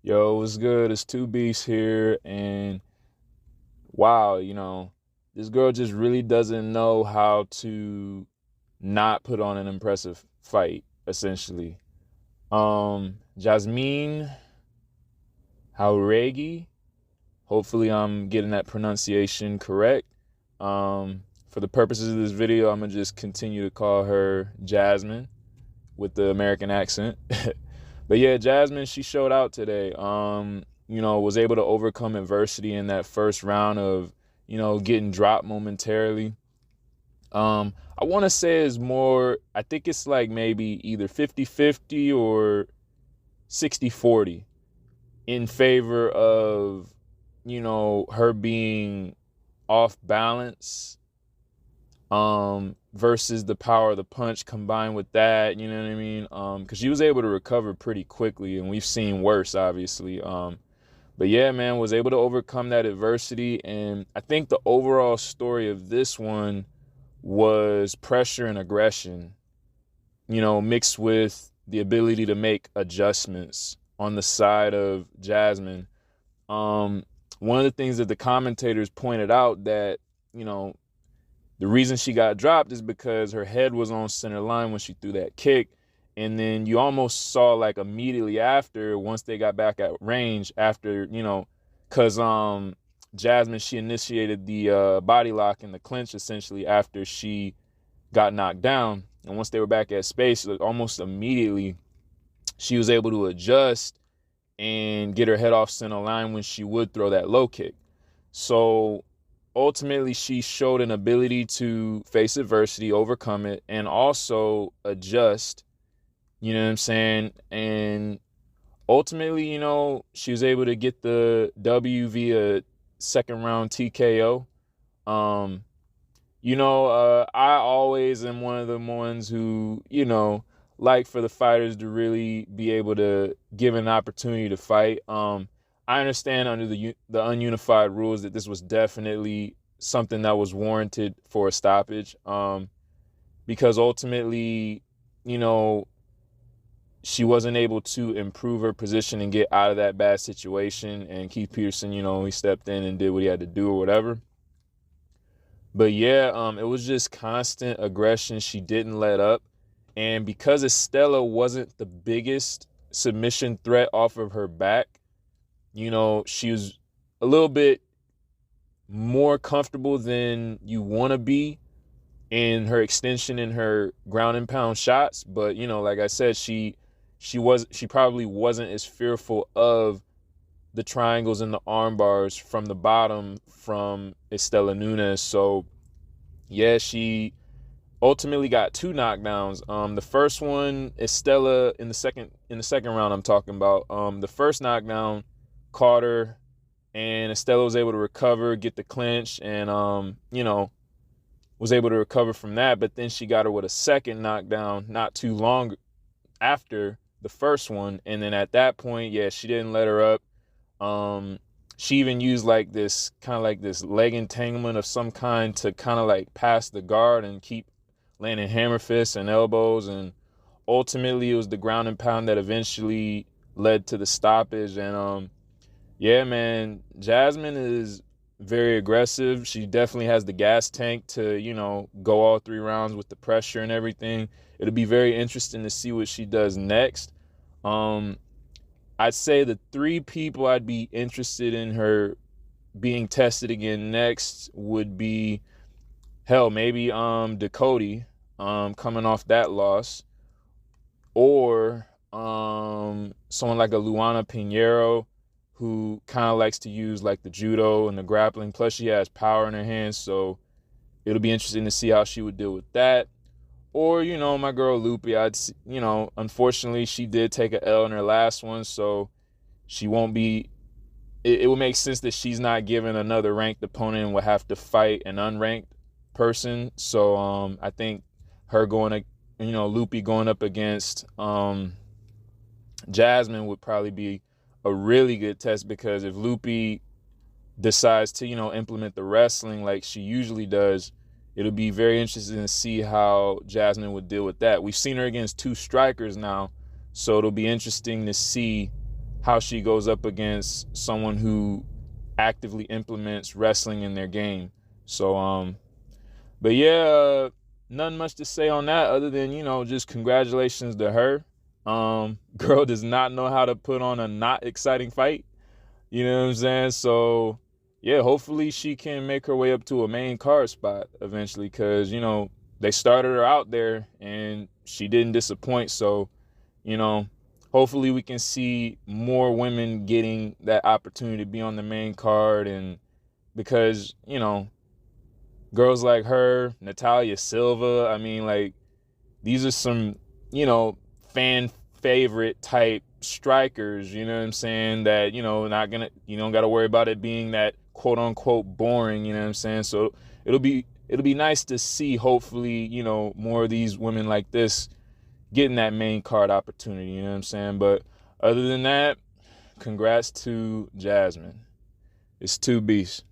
Yo, what's good? It's Two Beasts here, and wow, this girl just really doesn't know how to not put on an impressive fight, essentially. Yazmin Jauregui, hopefully I'm getting that pronunciation correct. For the purposes of this video, I'm gonna just continue to call her Jasmine with the American accent. But yeah, Jasmine, she showed out today. Was able to overcome adversity in that first round of, getting dropped momentarily. I want to say is more, I think it's like maybe either 50-50 or 60-40 in favor of, her being off balance versus the power of the punch combined with that, you know what I mean? Because she was able to recover pretty quickly, and we've seen worse, obviously. But yeah, man, was able to overcome that adversity, and I think the overall story of this one was pressure and aggression, mixed with the ability to make adjustments on the side of Jasmine. One of the things that the commentators pointed out that, you know, the reason she got dropped is because her head was on center line when she threw that kick. And then you almost saw like immediately after, once they got back at range, after, because Jasmine, she initiated the body lock and the clinch essentially after she got knocked down. And once they were back at space, like, almost immediately she was able to adjust and get her head off center line when she would throw that low kick. So ultimately, she showed an ability to face adversity, overcome it, and also adjust, you know what I'm saying? And ultimately, she was able to get the W via second round TKO. I always am one of the ones who, like for the fighters to really be able to give an opportunity to fight. I understand under the ununified rules that this was definitely something that was warranted for a stoppage, because ultimately, you know, she wasn't able to improve her position and get out of that bad situation. And Keith Peterson, he stepped in and did what he had to do or whatever. But yeah, it was just constant aggression. She didn't let up. And because Istela wasn't the biggest submission threat off of her back, she was a little bit more comfortable than you want to be in her extension and her ground and pound shots. But, like I said, she probably wasn't as fearful of the triangles and the arm bars from the bottom from Istela Nunes. So yeah, she ultimately got two knockdowns. The first one, Istela in the second round I'm talking about. The first knockdown caught her, and Istela was able to recover, get the clinch, and was able to recover from that. But then she got her with a second knockdown not too long after the first one, and then at that point, yeah, she didn't let her up. She even used like this kind of like this leg entanglement of some kind to kind of like pass the guard and keep landing hammer fists and elbows. And ultimately it was the ground and pound that eventually led to the stoppage. And yeah, man, Jasmine is very aggressive. She definitely has the gas tank to, go all three rounds with the pressure and everything. It'll be very interesting to see what she does next. I'd say the three people I'd be interested in her being tested again next would be, hell, maybe Dakota, coming off that loss, or someone like a Luana Pinheiro, who kind of likes to use like the judo and the grappling. Plus, she has power in her hands, so it'll be interesting to see how she would deal with that. Or, my girl Loopy, unfortunately, she did take a L in her last one, so she won't be, it would make sense that she's not given another ranked opponent and would have to fight an unranked person. So I think her going to, Loopy going up against Jasmine would probably be a really good test, because if Loopy decides to, implement the wrestling like she usually does, it'll be very interesting to see how Jasmine would deal with that. We've seen her against two strikers now, so it'll be interesting to see how she goes up against someone who actively implements wrestling in their game. So, but yeah, nothing much to say on that other than, just congratulations to her. Girl does not know how to put on a not exciting fight. You know what I'm saying? So, yeah, hopefully she can make her way up to a main card spot eventually because, they started her out there and she didn't disappoint. So, you know, hopefully we can see more women getting that opportunity to be on the main card. And because, girls like her, Natalia Silva, I mean, like, these are some, fan favorite type strikers, you know what I'm saying, that, not gonna, you don't got to worry about it being that quote unquote boring, you know what I'm saying? So it'll be nice to see, hopefully, more of these women like this getting that main card opportunity, you know what I'm saying? But other than that, congrats to Yazmin. It's two beasts.